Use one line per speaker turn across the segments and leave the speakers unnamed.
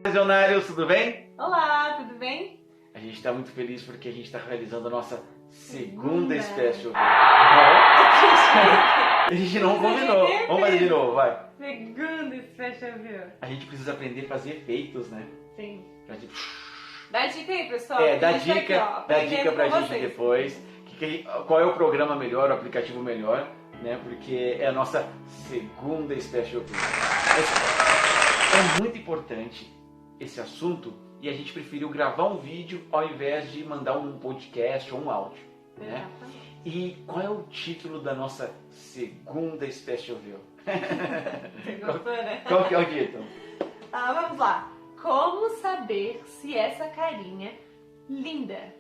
Visionários, tudo bem?
Olá, tudo bem?
A gente está muito feliz porque a gente está realizando a nossa segunda Special. A gente não combinou. Vamos fazer de novo, vai.
Segunda Special View.
A gente precisa aprender a fazer efeitos, né?
Sim.
Pra gente...
Dá dica aí, pessoal.
Dá
A gente tá
dica,
aqui, ó,
dá dica pra gente
vocês.
depois. Qual é o programa melhor, o aplicativo melhor, né? Porque é a nossa segunda Special View. É muito importante esse assunto e a gente preferiu gravar um vídeo ao invés de mandar um podcast ou um áudio, né? E qual é o título da nossa segunda Special View?
Você gostou, né?
Qual que é o título?
Vamos lá. Como saber se essa carinha linda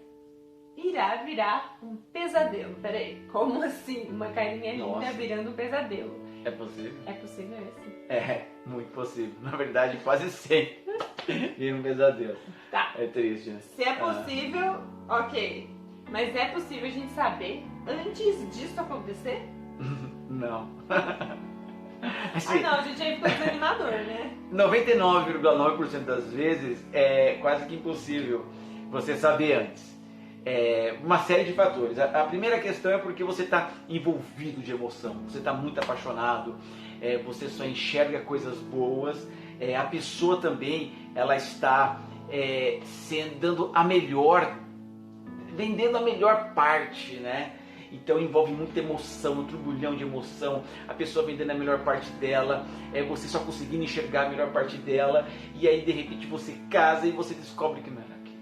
irá virar um pesadelo? Peraí, como assim uma carinha linda
Nossa.
virando um pesadelo?
É possível?
É possível esse?
É, muito possível. Na verdade, quase sempre vira um pesadelo.
Tá.
É triste, né?
Se é possível, ok. Mas é possível a gente saber antes disso acontecer?
Não.
Ah não, a gente aí ficou desanimador, né?
99,9% das vezes é quase que impossível você saber antes. Uma série de fatores. A primeira questão é porque você está envolvido de emoção, você está muito apaixonado, você só enxerga coisas boas, a pessoa também ela está dando a melhor, vendendo a melhor parte, né? Então envolve muita emoção, um turbulhão de emoção, a pessoa vendendo a melhor parte dela, você só conseguindo enxergar a melhor parte dela, e aí de repente você casa e você descobre que não era aquilo.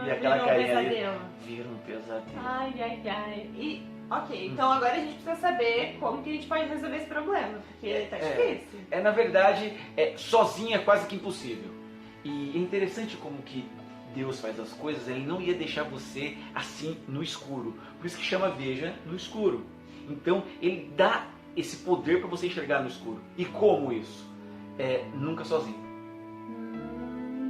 E aquela carinha ali vira um pesadelo.
Ai, ai, ai. E, ok, então agora a gente precisa saber como que a gente pode resolver esse problema, porque tá difícil.
Na verdade, sozinho é quase que impossível. E é interessante como que Deus faz as coisas, Ele não ia deixar você assim no escuro. Por isso que chama Veja no Escuro. Então, Ele dá esse poder para você enxergar no escuro. E como isso? Nunca sozinho.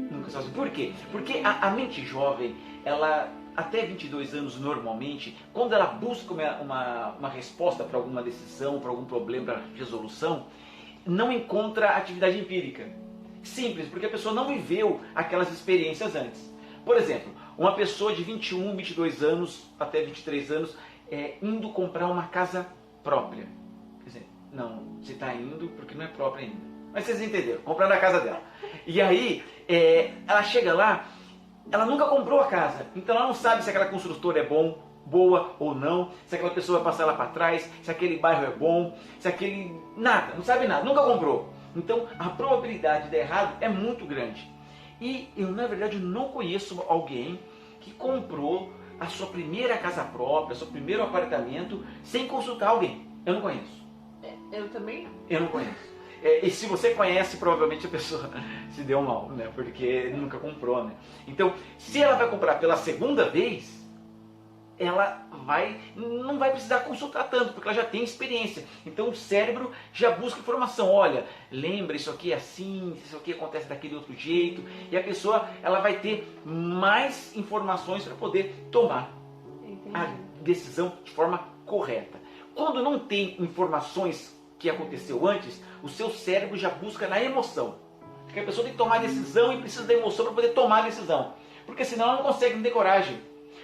Nunca sozinho. Por quê? Porque a mente jovem, ela até 22 anos normalmente, quando ela busca uma resposta para alguma decisão, para algum problema, para resolução, não encontra atividade empírica. Simples, porque a pessoa não viveu aquelas experiências antes. Por exemplo, uma pessoa de 21, 22 anos, até 23 anos, indo comprar uma casa própria. Quer dizer, não, você está indo porque não é própria ainda. Mas vocês entenderam, comprando a casa dela. E aí, ela chega lá, ela nunca comprou a casa, então ela não sabe se aquela construtora é boa ou não, se aquela pessoa vai passar lá para trás, se aquele bairro é bom, se aquele... nada, não sabe nada, nunca comprou. Então a probabilidade de dar errado é muito grande. E eu, na verdade, não conheço alguém que comprou a sua primeira casa própria, seu primeiro apartamento, sem consultar alguém. Eu não conheço.
Eu também?
Eu não conheço. E se você conhece, provavelmente a pessoa se deu mal, né? Porque nunca comprou, né? Então, se ela vai comprar pela segunda vez, ela não vai precisar consultar tanto, porque ela já tem experiência. Então o cérebro já busca informação. Olha, lembra, isso aqui é assim, isso aqui acontece daquele outro jeito. E a pessoa ela vai ter mais informações para poder tomar a decisão de forma correta. Quando não tem informações que aconteceu antes, o seu cérebro já busca na emoção. Porque a pessoa tem que tomar a decisão e precisa da emoção para poder tomar a decisão. Porque senão ela não consegue, não ter coragem.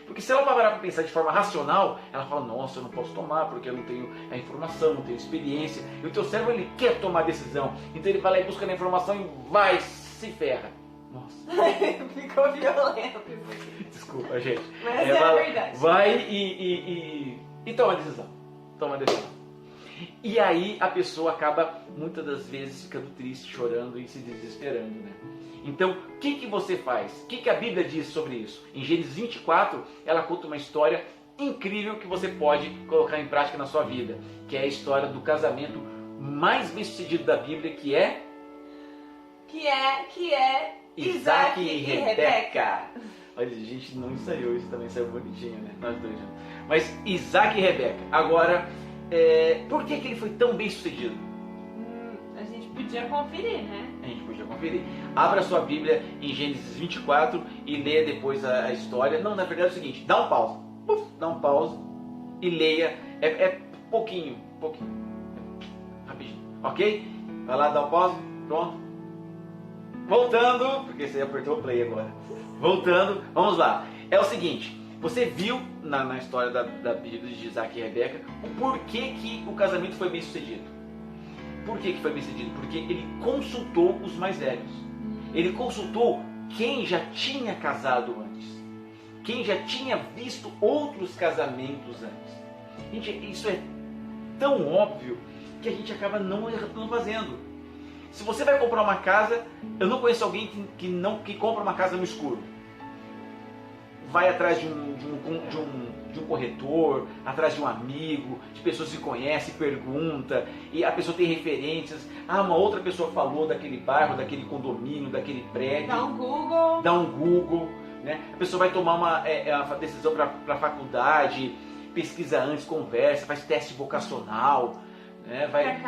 Porque se ela parar para pensar de forma racional, ela fala, nossa, eu não posso tomar porque eu não tenho a informação, não tenho experiência. E o teu cérebro, ele quer tomar a decisão. Então ele vai lá e busca a informação e vai, se ferra. Nossa.
Ficou violento isso aqui.
Desculpa, gente.
Mas é verdade.
Vai e toma a decisão. Toma a decisão. E aí a pessoa acaba, muitas das vezes, ficando triste, chorando e se desesperando, né? Então, o que você faz? O que a Bíblia diz sobre isso? Em Gênesis 24, ela conta uma história incrível que você pode colocar em prática na sua vida, que é a história do casamento mais bem-sucedido da Bíblia, que é Isaac e Rebeca. Olha, a gente não ensaiou isso, também saiu bonitinho, né? Nós dois juntos. Mas Isaac e Rebeca. Agora, por que ele foi tão bem-sucedido?
A gente podia conferir, né?
A gente podia conferir. Abra sua Bíblia em Gênesis 24 e leia depois a história. Não, na verdade é o seguinte, dá um pause. Dá um pause e leia. Pouquinho. Rapidinho. Ok? Vai lá, dá um pause. Pronto. voltando, porque você apertou o play agora. Voltando, vamos lá. É o seguinte, você viu na história da Bíblia de Isaac e Rebeca o porquê que o casamento foi bem sucedido. Por que foi bem sucedido? Porque ele consultou os mais velhos. Ele consultou quem já tinha casado antes. Quem já tinha visto outros casamentos antes. Gente, isso é tão óbvio que a gente acaba não fazendo. Se você vai comprar uma casa, eu não conheço alguém que compra uma casa no escuro. Vai atrás de um corretor, atrás de um amigo, de pessoas que conhece, pergunta, e a pessoa tem referências. Ah, uma outra pessoa falou daquele bairro, daquele condomínio, daquele prédio. Dá um Google. Né? A pessoa vai tomar uma decisão para a faculdade, pesquisa antes, conversa, faz teste vocacional. Né? Vai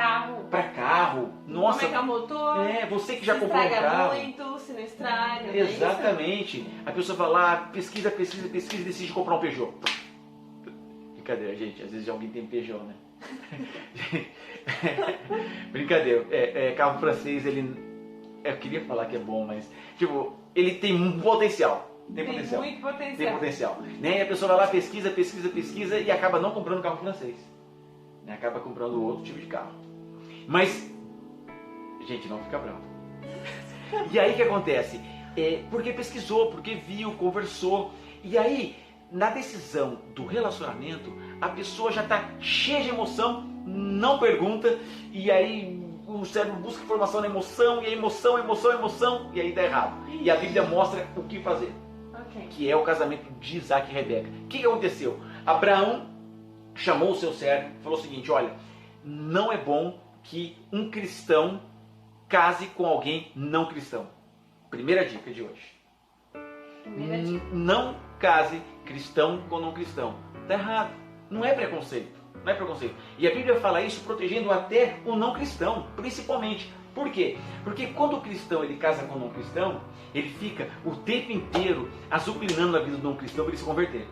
para carro. Nossa,
como é que é o motor?
Você que já comprou um carro.
Muito, se não estraga.
Exatamente. A pessoa vai lá, pesquisa e decide comprar um Peugeot. Brincadeira, gente. Às vezes alguém tem Peugeot, né? Brincadeira. Carro francês, eu queria falar que é bom, mas tipo, ele tem um potencial. Tem muito potencial. Tem potencial. Né? E a pessoa vai lá, pesquisa e acaba não comprando carro francês. Acaba comprando outro tipo de carro. Mas, gente, não fica bravo. E aí o que acontece? Porque pesquisou, porque viu, conversou. E aí, na decisão do relacionamento, a pessoa já está cheia de emoção, não pergunta, e aí o cérebro busca informação na emoção, e a emoção, e aí dá errado. E a Bíblia mostra o que fazer. Que é o casamento de Isaac e Rebeca. O que aconteceu? Abraão chamou o seu servo e falou o seguinte: olha, não é bom que um cristão case com alguém não cristão. Primeira dica de hoje. Não case cristão com não cristão. Está errado. Não é preconceito. Não é preconceito. E a Bíblia fala isso protegendo até o não cristão, principalmente. Por quê? Porque quando o cristão ele casa com o não cristão, ele fica o tempo inteiro azucrinando a vida do não cristão para ele se converter.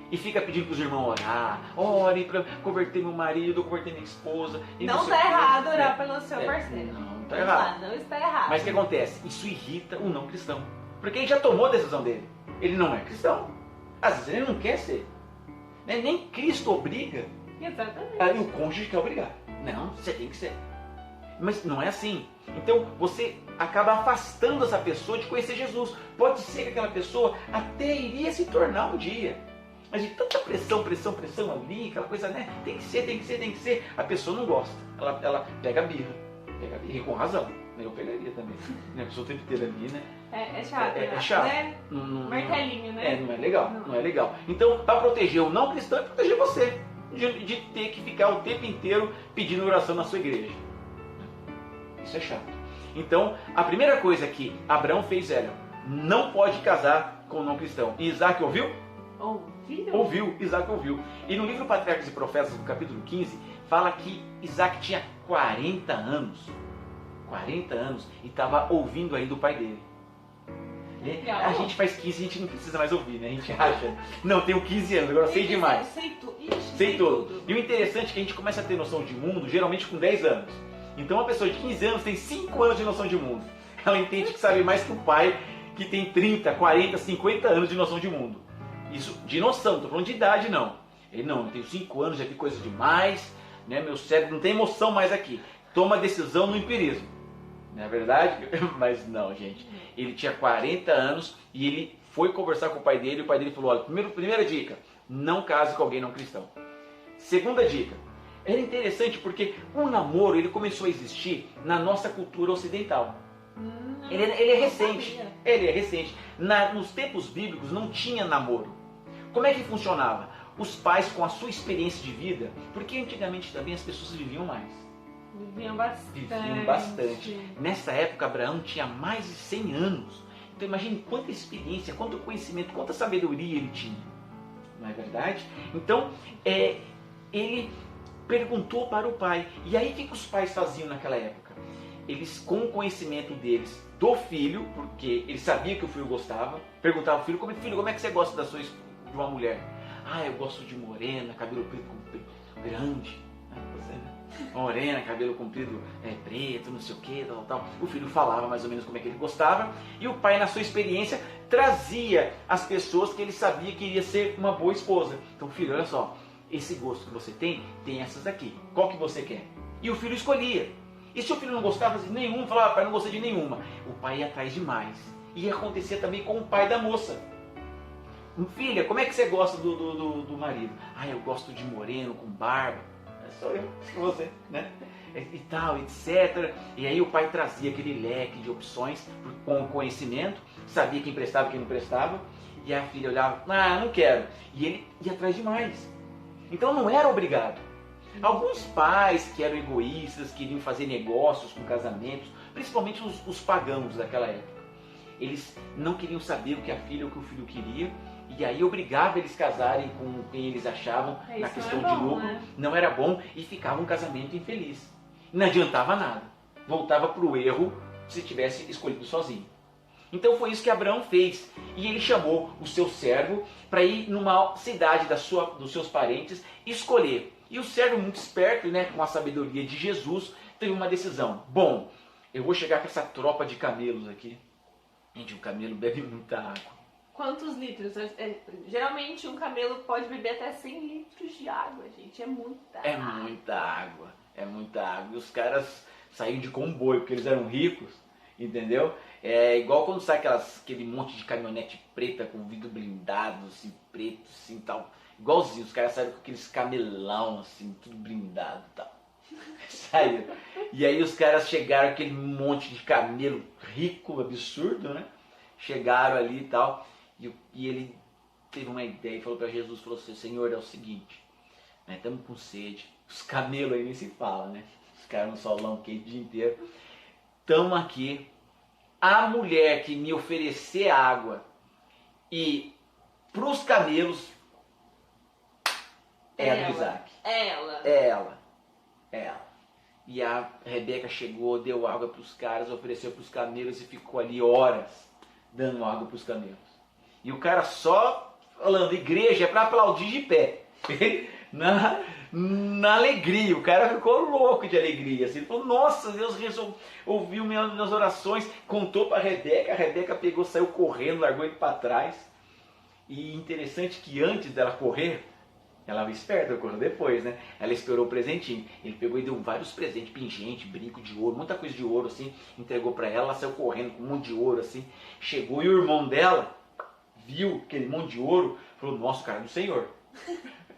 E fica pedindo para os irmãos orar. Ore para converter meu marido, converter minha esposa.
Não está errado orar pelo seu parceiro.
Não está errado.
Não está errado.
Mas o que acontece? Isso irrita o não cristão. Porque ele já tomou a decisão dele. Ele não é cristão. Às vezes ele não quer ser. Nem Cristo obriga.
Exatamente.
Aí o cônjuge quer obrigar. Não, você tem que ser. Mas não é assim. Então você acaba afastando essa pessoa de conhecer Jesus. Pode ser que aquela pessoa até iria se tornar um dia. Mas de tanta pressão ali, aquela coisa, né? Tem que ser. A pessoa não gosta. Ela pega a birra. E com razão. Eu pegaria também. A pessoa o tempo inteiro ali, né?
É chato.
É chato.
Né? Martelinho, né?
Não é legal. Não é legal. Então, para proteger o não cristão, é proteger você. De ter que ficar o tempo inteiro pedindo oração na sua igreja. Isso é chato. Então, a primeira coisa que Abraão fez era: não pode casar com o não cristão. E Isaac ouviu? Ouviu, Isaac ouviu. E no livro Patriarcas e Profetas, no capítulo 15, fala que Isaac tinha 40 anos. 40 anos e estava ouvindo aí do pai dele. A gente faz 15 e a gente não precisa mais ouvir, né? A gente acha. Não, tenho 15 anos, agora sei demais. Sei tudo. E o interessante é que a gente começa a ter noção de mundo geralmente com 10 anos. Então uma pessoa de 15 anos tem 5 anos de noção de mundo. Ela entende que sabe mais que o pai que tem 30, 40, 50 anos de noção de mundo. Isso de noção, não estou falando de idade não. Ele não, eu tenho 5 anos, já vi coisa demais, né? Meu cérebro não tem emoção mais aqui. Toma decisão no empirismo. Não é verdade? Mas não, gente. Ele tinha 40 anos e ele foi conversar com o pai dele e o pai dele falou: olha, primeira dica, não case com alguém não cristão. Segunda dica, era interessante porque o namoro ele começou a existir na nossa cultura ocidental. Ele é recente. Ele é recente. Nos tempos bíblicos não tinha namoro. Como é que funcionava? Os pais com a sua experiência de vida, porque antigamente também as pessoas viviam mais.
Viviam
bastante. Nessa época Abraão tinha mais de 100 anos. Então imagine quanta experiência, quanto conhecimento, quanta sabedoria ele tinha. Não é verdade? Então ele perguntou para o pai. E aí o que os pais faziam naquela época? Eles, com o conhecimento deles do filho, porque ele sabia que o filho gostava, perguntava ao filho: como é que você gosta de uma mulher? Ah, eu gosto de morena, cabelo preto grande. Você, né? morena, cabelo comprido, preto, não sei o que, tal. O filho falava mais ou menos como é que ele gostava, e o pai, na sua experiência, trazia as pessoas que ele sabia que iria ser uma boa esposa. Então, filho, olha só, esse gosto que você tem essas aqui, qual que você quer? E o filho escolhia. E se o filho não gostava de nenhuma, falava, pai, não gostei de nenhuma, o pai ia atrás de mais. E acontecia também com o pai da moça. Filha, como é que você gosta do marido? Ah, eu gosto de moreno, com barba. Sou eu, você, né? E tal, etc. E aí o pai trazia aquele leque de opções com conhecimento, sabia quem prestava e quem não prestava, e a filha olhava, não quero. E ele ia atrás de mais. Então não era obrigado. Alguns pais que eram egoístas, queriam fazer negócios com casamentos, principalmente os pagãos daquela época. Eles não queriam saber o que a filha ou o que o filho queria, e aí obrigava eles casarem com quem eles achavam na questão de lucro. Né? Não era bom, e ficava um casamento infeliz. Não adiantava nada. Voltava para o erro se tivesse escolhido sozinho. Então foi isso que Abraão fez. E ele chamou o seu servo para ir numa cidade dos seus parentes escolher. E o servo, muito esperto, né, com a sabedoria de Jesus, teve uma decisão. Bom, eu vou chegar com essa tropa de camelos aqui. Gente, o camelo bebe muita água.
Quantos litros? Geralmente um camelo pode beber até 100 litros de água, gente. É muita água.
É muita água. É muita água. E os caras saíram de comboio, porque eles eram ricos, entendeu? É igual quando sai aquele monte de caminhonete preta com vidro blindado, assim, preto, assim, tal. Igualzinho, os caras saíram com aqueles camelão, assim, tudo blindado e tal. Saíram. E aí os caras chegaram, aquele monte de camelo rico, absurdo, né? Chegaram ali e tal. E ele teve uma ideia e falou para Jesus, falou assim, Senhor, é o seguinte, né, estamos com sede, os camelos aí nem se fala, né? Os caras no solão quente o dia inteiro. Estamos aqui, a mulher que me oferecer água e para os camelos é a do Isaac.
É ela.
É ela. É ela. E a Rebeca chegou, deu água para os caras, ofereceu para os camelos e ficou ali horas dando água para os camelos. E o cara só falando, igreja é para aplaudir de pé. na alegria, o cara ficou louco de alegria. Assim, ele falou, nossa, Deus ouviu minhas orações, contou para a Rebeca pegou, saiu correndo, largou ele para trás. E interessante que antes dela correr, ela era esperta, correu depois, né? Ela esperou o presentinho. Ele pegou e deu vários presentes, pingente, brinco de ouro, muita coisa de ouro, assim. Entregou pra ela, ela saiu correndo com um monte de ouro, assim. Chegou e o irmão dela viu aquele monte de ouro, falou, nossa, o cara é do Senhor.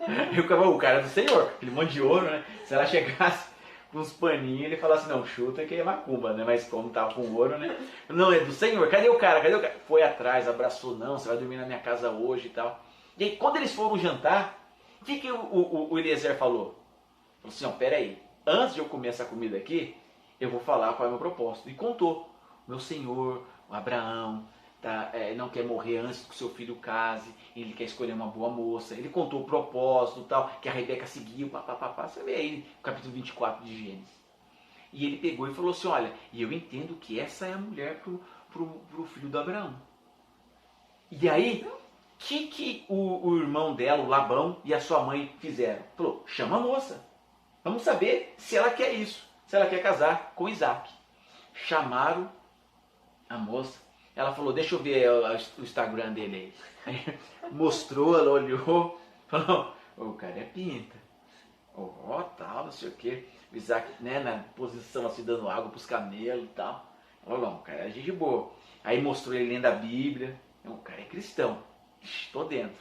O cara é do Senhor, aquele monte de ouro, né? Se ela chegasse com uns paninhos, ele falasse, não, chuta que é macumba, né? Mas como tava com ouro, né? Não, é do Senhor, cadê o cara? Cadê o cara? Foi atrás, abraçou, não, você vai dormir na minha casa hoje e tal. E aí, quando eles foram jantar, o que o Eliezer falou? Falou assim, ó, peraí, antes de eu comer essa comida aqui, eu vou falar qual é o meu propósito. E contou, meu senhor, o Abraão, não quer morrer antes que o seu filho case, ele quer escolher uma boa moça. Ele contou o propósito tal, que a Rebeca seguiu, papapá, você vê aí, o capítulo 24 de Gênesis. E ele pegou e falou assim, olha, e eu entendo que essa é a mulher pro filho do Abraão. E aí, o que o irmão dela, o Labão, e a sua mãe fizeram? Falou, chama a moça. Vamos saber se ela quer isso. Se ela quer casar com Isaac. Chamaram a moça. Ela falou, deixa eu ver o Instagram dele aí. Mostrou, ela olhou. Falou, o cara é pinta. Tal, não sei o que. O Isaac, né, na posição assim, dando água pros camelos e tal. Falou, não, o cara é gente boa. Aí mostrou ele lendo a Bíblia. O cara é cristão. Estou dentro,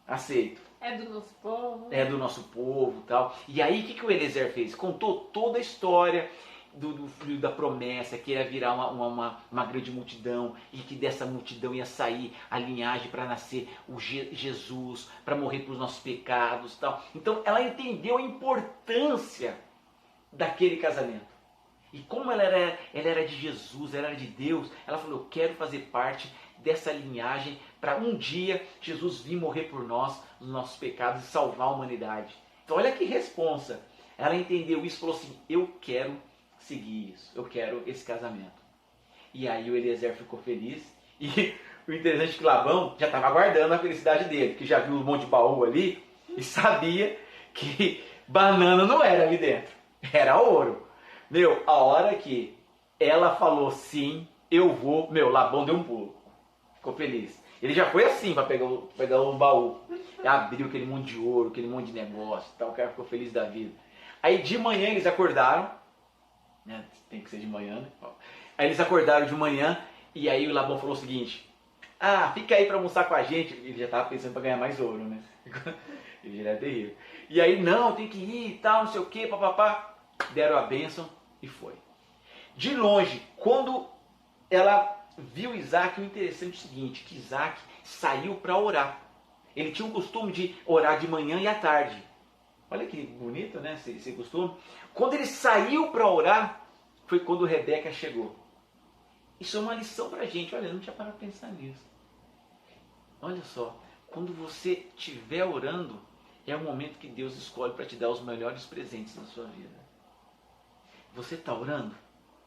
aceito.
É do nosso povo.
É do nosso povo e tal. E aí o que o Eliezer fez? Contou toda a história do filho da promessa, que ia virar uma grande multidão, e que dessa multidão ia sair a linhagem para nascer o Jesus, para morrer pelos nossos pecados e tal. Então ela entendeu a importância daquele casamento. E como ela era de Jesus, ela era de Deus, ela falou, eu quero fazer parte dessa linhagem para um dia Jesus vir morrer por nós, os nossos pecados e salvar a humanidade. Então olha que responsa. Ela entendeu isso e falou assim, eu quero seguir isso, eu quero esse casamento. E aí o Eliezer ficou feliz e o interessante é que Labão já estava aguardando a felicidade dele, que já viu um monte de baú ali e sabia que banana não era ali dentro. Era ouro. Meu, a hora que ela falou sim, eu vou, meu, Labão deu um pulo. Ficou feliz. Ele já foi assim para pegar o baú. Abriu aquele monte de ouro, aquele monte de negócio e tal. O cara ficou feliz da vida. Aí de manhã eles acordaram. Né? Tem que ser de manhã, né? Aí eles acordaram de manhã e aí o Labão falou o seguinte: ah, fica aí para almoçar com a gente. Ele já estava pensando para ganhar mais ouro, né? Ele já era terrível. E aí, não, tem que ir e tal, não sei o que, papapá. Deram a bênção e foi. De longe, quando ela viu Isaac, o interessante é o seguinte, que Isaac saiu para orar. Ele tinha o costume de orar de manhã e à tarde. Olha que bonito, né, esse costume. Quando ele saiu para orar, foi quando Rebeca chegou. Isso é uma lição para a gente. Olha, eu não tinha parado para pensar nisso. Olha só, quando você estiver orando, é o momento que Deus escolhe para te dar os melhores presentes na sua vida. Você está orando?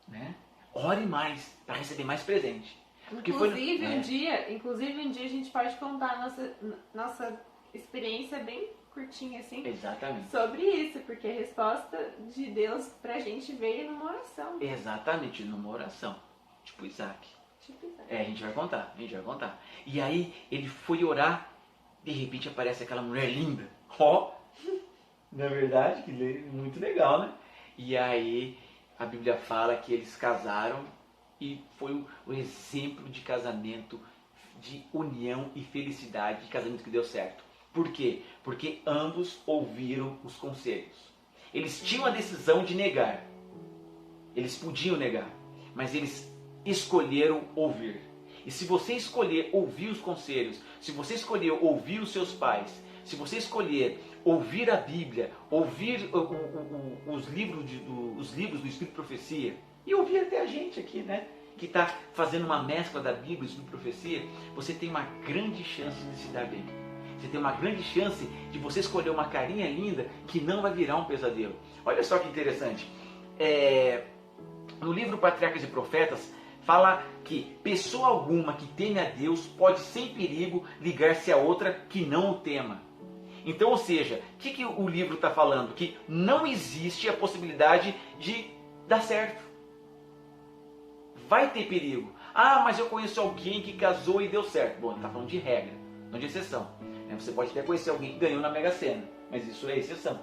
Né? Ore mais para receber mais presente.
Inclusive, um dia a gente pode contar a nossa experiência bem curtinha assim.
Exatamente.
Sobre isso, porque a resposta de Deus pra gente veio numa oração.
Exatamente, numa oração. Tipo Isaac. A gente vai contar. E aí ele foi orar, de repente aparece aquela mulher linda. Ó, na verdade, que muito legal, né? E aí a Bíblia fala que eles casaram e foi o exemplo de casamento, de união e felicidade, de casamento que deu certo. Por quê? Porque ambos ouviram os conselhos. Eles tinham a decisão de negar. Eles podiam negar, mas eles escolheram ouvir. E se você escolher ouvir os conselhos, se você escolher ouvir os seus pais, se você escolher ouvir a Bíblia, ouvir os livros do Espírito de Profecia, e ouvir até a gente aqui, né? Que está fazendo uma mescla da Bíblia e do Espírito de Profecia, você tem uma grande chance de se dar bem. Você tem uma grande chance de você escolher uma carinha linda que não vai virar um pesadelo. Olha só que interessante. No livro Patriarcas e Profetas, fala que pessoa alguma que teme a Deus pode sem perigo ligar-se a outra que não o tema. Então, ou seja, o que o livro está falando? Que não existe a possibilidade de dar certo. Vai ter perigo. Ah, mas eu conheço alguém que casou e deu certo. Bom, ele está falando de regra, não de exceção. Você pode até conhecer alguém que ganhou na Mega Sena, mas isso é exceção.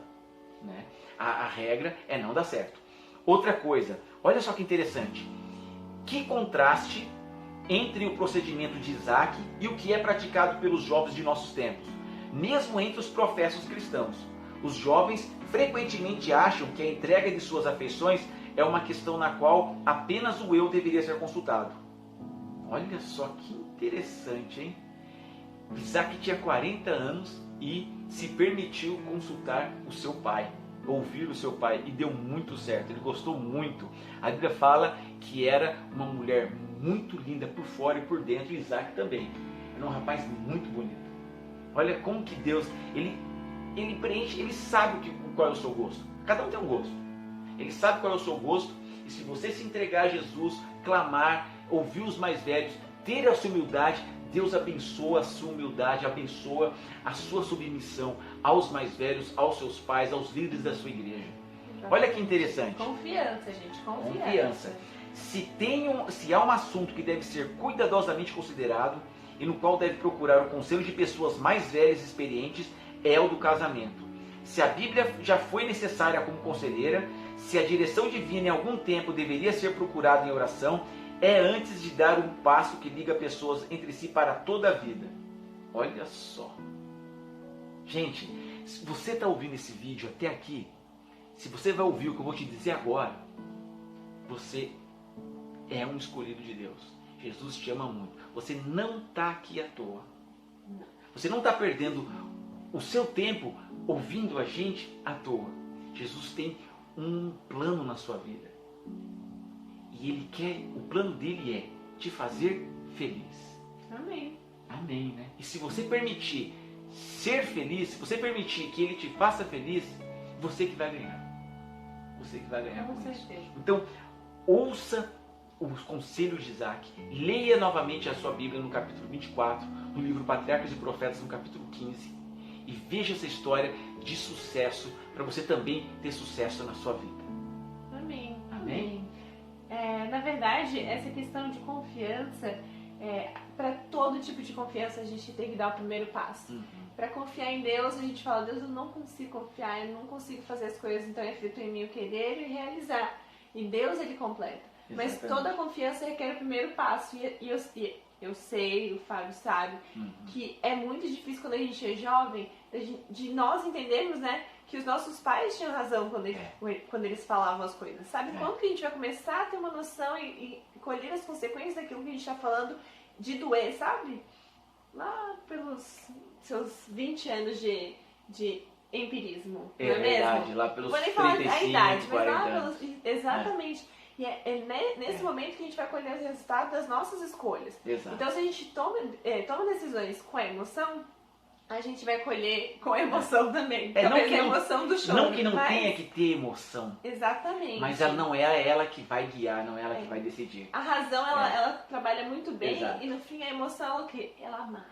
Né? A regra é não dar certo. Outra coisa, olha só que interessante. Que contraste entre o procedimento de Isaac e o que é praticado pelos jovens de nossos tempos. Mesmo entre os professos cristãos, os jovens frequentemente acham que a entrega de suas afeições é uma questão na qual apenas o eu deveria ser consultado. Olha só que interessante, hein? Isaac tinha 40 anos e se permitiu consultar o seu pai, ouvir o seu pai, e deu muito certo, ele gostou muito. A Bíblia fala que era uma mulher muito linda por fora e por dentro, e Isaac também. Era um rapaz muito bonito. Olha como que Deus, ele preenche, ele sabe qual é o seu gosto. Cada um tem um gosto. Ele sabe qual é o seu gosto, e se você se entregar a Jesus, clamar, ouvir os mais velhos, ter a sua humildade, Deus abençoa a sua humildade, abençoa a sua submissão aos mais velhos, aos seus pais, aos líderes da sua igreja. Olha que interessante.
Confiança, gente,
confiança. Se há um assunto que deve ser cuidadosamente considerado e no qual deve procurar o conselho de pessoas mais velhas e experientes, é o do casamento. Se a Bíblia já foi necessária como conselheira, se a direção divina em algum tempo deveria ser procurada em oração, é antes de dar um passo que liga pessoas entre si para toda a vida. Olha só. Gente, se você está ouvindo esse vídeo até aqui, se você vai ouvir o que eu vou te dizer agora, você é um escolhido de Deus. Jesus te ama muito. Você não está aqui à toa. Você não está perdendo o seu tempo ouvindo a gente à toa. Jesus tem um plano na sua vida. E o plano dele é te fazer feliz.
Amém.
Amém, né? E se você permitir ser feliz, se você permitir que ele te faça feliz, você que vai ganhar. Você que vai ganhar com isso. Então, ouça os conselhos de Isaac. Leia novamente a sua Bíblia no capítulo 24, no livro Patriarcas e Profetas, no capítulo 15. E veja essa história de sucesso, para você também ter sucesso na sua vida.
verdade, essa questão de confiança, para todo tipo de confiança a gente tem que dar o primeiro passo. Para confiar em Deus, a gente fala, Deus, eu não consigo confiar, eu não consigo fazer as coisas, então é feito em mim o querer e realizar. E Deus, Ele completa. Mas toda confiança requer o primeiro passo. E eu sei, o Fábio sabe, que é muito difícil quando a gente é jovem, de nós entendermos, né, que os nossos pais tinham razão quando eles falavam as coisas. Sabe quando que a gente vai começar a ter uma noção e colher as consequências daquilo que a gente está falando de doer, sabe? Lá pelos seus 20 anos de empirismo, não é
verdade,
mesmo?
lá pelos
não vou nem falar
35,
a idade,
40
mas lá
anos.
exatamente. E nesse momento que a gente vai colher os resultados das nossas escolhas.
Exato.
Então, se a gente toma decisões com a emoção, a gente vai colher com a emoção também. Talvez a emoção do choro.
Não que não tenha que ter emoção.
Exatamente.
Mas ela não é ela que vai guiar, não é ela que vai decidir.
A razão, ela trabalha muito bem.
Exato.
E no fim a emoção é o quê? Ela amarra.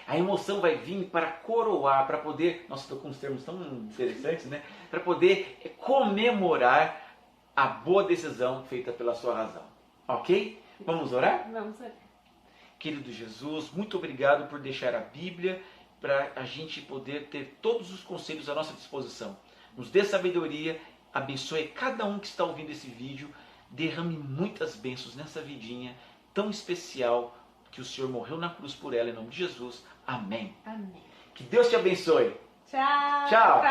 A emoção vai vir para coroar, para poder... Nossa, estou com uns termos tão interessantes, né? Para poder comemorar a boa decisão feita pela sua razão. Ok? Vamos orar?
Vamos orar.
Querido Jesus, muito obrigado por deixar a Bíblia para a gente poder ter todos os conselhos à nossa disposição. Nos dê sabedoria, abençoe cada um que está ouvindo esse vídeo, derrame muitas bênçãos nessa vidinha tão especial que o Senhor morreu na cruz por ela, em nome de Jesus. Amém.
Amém.
Que Deus te abençoe.
Tchau.
Tchau.